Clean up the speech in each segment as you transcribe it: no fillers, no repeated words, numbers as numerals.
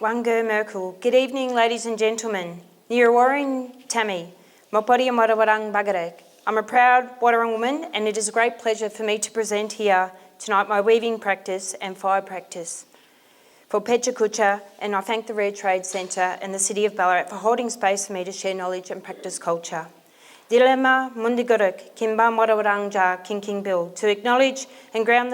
Wanga Merkel. Good evening, ladies and gentlemen. Wadawurrung Tammy, Mopodi Wadawurrung Bagarek. I'm a proud Wadawurrung woman, and it is a great pleasure for me to present here tonight my weaving practice and fire practice for Pecha Kucha, and I thank the Rare Trade Centre and the City of Ballarat for holding space for me to share knowledge and practice culture. Dilema Mundiguruk, Kimba Wadawurrung Ja King Bill. To acknowledge and ground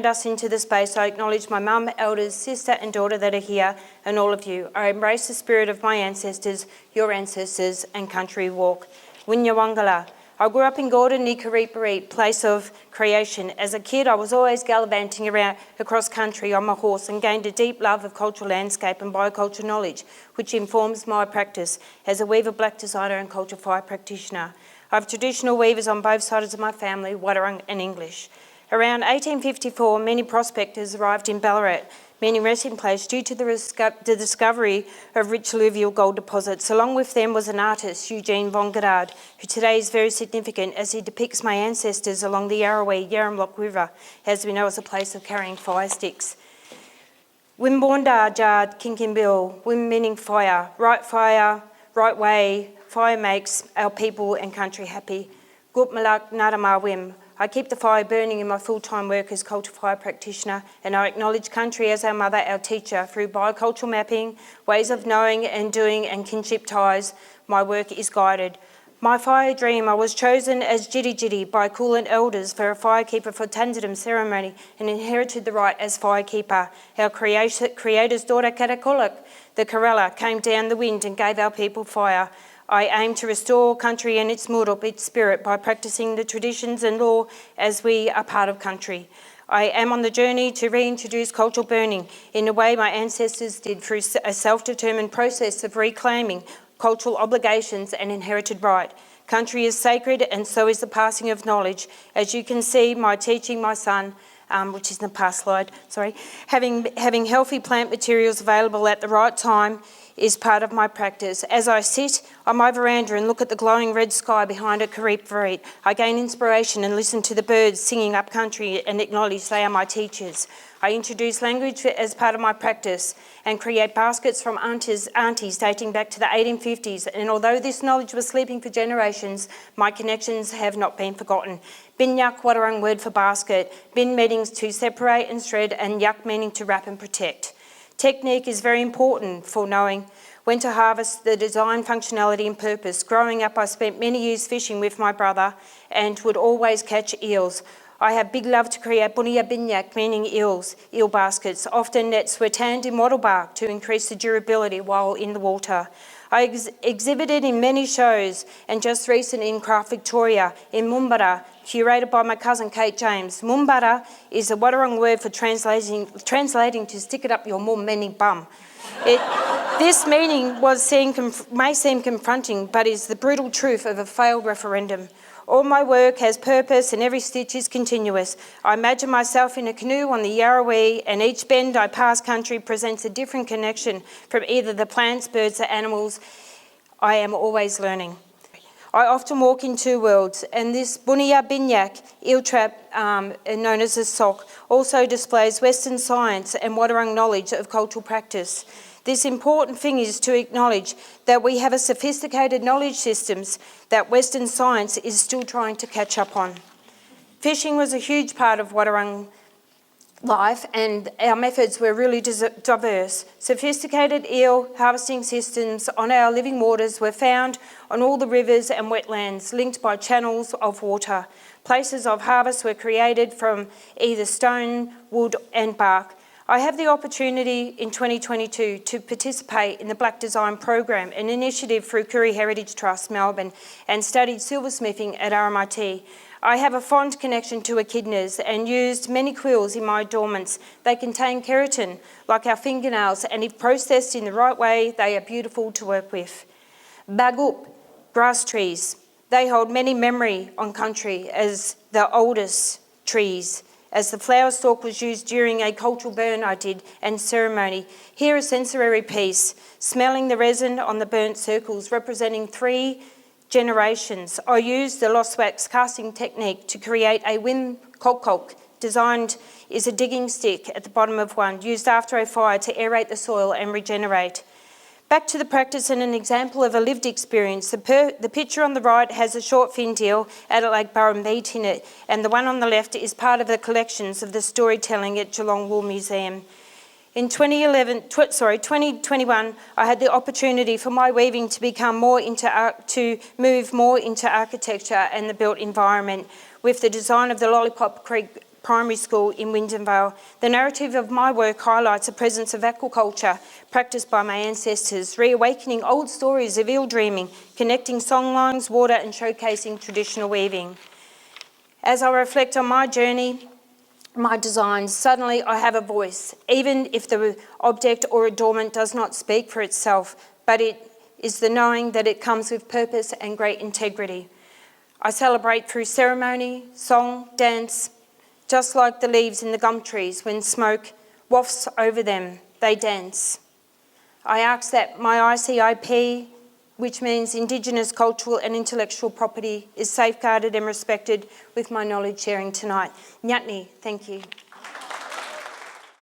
us into the space, I acknowledge my mum, elders, sister and daughter that are here, and all of you. I embrace the spirit of my ancestors, your ancestors, and country walk. Winyawangala. I grew up in Gordon, Nikaripari, place of creation. As a kid, I was always gallivanting around across country on my horse and gained a deep love of cultural landscape and bioculture knowledge, which informs my practice as a weaver, Blak designer and cultural fire practitioner. I have traditional weavers on both sides of my family, Wadawurrung and English. Around 1854, many prospectors arrived in Ballarat, meaning resting place due to the discovery of rich alluvial gold deposits. Along with them was an artist, Eugene von Goddard, who today is very significant as he depicts my ancestors along the Yarramlock River, as we know as a place of carrying fire sticks. Wimbonda Jard Kinkimbil, Wim meaning fire, right way, fire makes our people and country happy. Gutmalak Nadama Wim. I keep the fire burning in my full-time work as cultural fire practitioner, and I acknowledge country as our mother, our teacher. Through biocultural mapping, ways of knowing and doing, and kinship ties, my work is guided. My fire dream, I was chosen as Jitty by Coolant elders for a firekeeper for Tanzadam ceremony and inherited the right as firekeeper. Our creator's daughter, Katakolak, the Karela, came down the wind and gave our people fire. I aim to restore country and its murup, its spirit, by practising the traditions and law as we are part of country. I am on the journey to reintroduce cultural burning in the way my ancestors did through a self-determined process of reclaiming cultural obligations and inherited right. Country is sacred, and so is the passing of knowledge. As you can see, my teaching my son, which is in the past slide, sorry, having healthy plant materials available at the right time is part of my practice. As I sit on my veranda and look at the glowing red sky behind a Karip, I gain inspiration and listen to the birds singing up country and acknowledge they are my teachers. I introduce language as part of my practice and create baskets from aunties dating back to the 1850s, and although this knowledge was sleeping for generations, my connections have not been forgotten. Binyak Wadawurrung word for basket, bin meanings to separate and shred, and yak meaning to wrap and protect. Technique is very important for knowing when to harvest, the design, functionality and purpose. Growing up, I spent many years fishing with my brother and would always catch eels. I have big love to create bunia binyak, meaning eels, eel baskets. Often nets were tanned in wattle bark to increase the durability while in the water. I exhibited in many shows, and just recently in Craft Victoria in Mumbara, curated by my cousin Kate James. Mumbara is a Wadawurrung word for translating to stick it up your mum, meaning bum. This meaning may seem confronting, but is the brutal truth of a failed referendum. All my work has purpose and every stitch is continuous. I imagine myself in a canoe on the Yarrawee, and each bend I pass country presents a different connection from either the plants, birds or animals. I am always learning. I often walk in two worlds, and this Bunia Binyak eel trap, known as a sock, also displays Western science and Wadawurrung knowledge of cultural practice. This important thing is to acknowledge that we have a sophisticated knowledge systems that Western science is still trying to catch up on. Fishing was a huge part of Wadawurrung life, and our methods were really diverse. Sophisticated eel harvesting systems on our living waters were found on all the rivers and wetlands linked by channels of water. Places of harvest were created from either stone, wood and bark. I have the opportunity in 2022 to participate in the Blak Design Program, an initiative through Koori Heritage Trust, Melbourne, and studied silversmithing at RMIT. I have a fond connection to echidnas and used many quills in my adornments. They contain keratin, like our fingernails, and if processed in the right way, they are beautiful to work with. Bagup, grass trees. They hold many memory on country as the oldest trees, as the flower stalk was used during a cultural burn I did and ceremony. Here a sensory piece, smelling the resin on the burnt circles, representing 3 generations. I used the lost wax casting technique to create a wim kolk designed is a digging stick at the bottom of one, used after a fire to aerate the soil and regenerate. Back to the practice and an example of a lived experience. The picture on the right has a short fin deal at Lake Burrumbeet in it, and the one on the left is part of the collections of the storytelling at Geelong Wool Museum. In 2021, I had the opportunity for my weaving to move more into architecture and the built environment with the design of the Lollipop Creek Primary School in Wyndham Vale. The narrative of my work highlights a presence of aquaculture practiced by my ancestors, reawakening old stories of eel dreaming, connecting songlines, water and showcasing traditional weaving. As I reflect on my journey, my designs, suddenly I have a voice, even if the object or adornment does not speak for itself, but it is the knowing that it comes with purpose and great integrity. I celebrate through ceremony, song, dance, just like the leaves in the gum trees when smoke wafts over them, they dance. I ask that my ICIP, which means Indigenous cultural and intellectual property, is safeguarded and respected with my knowledge sharing tonight. Nyatni, thank you.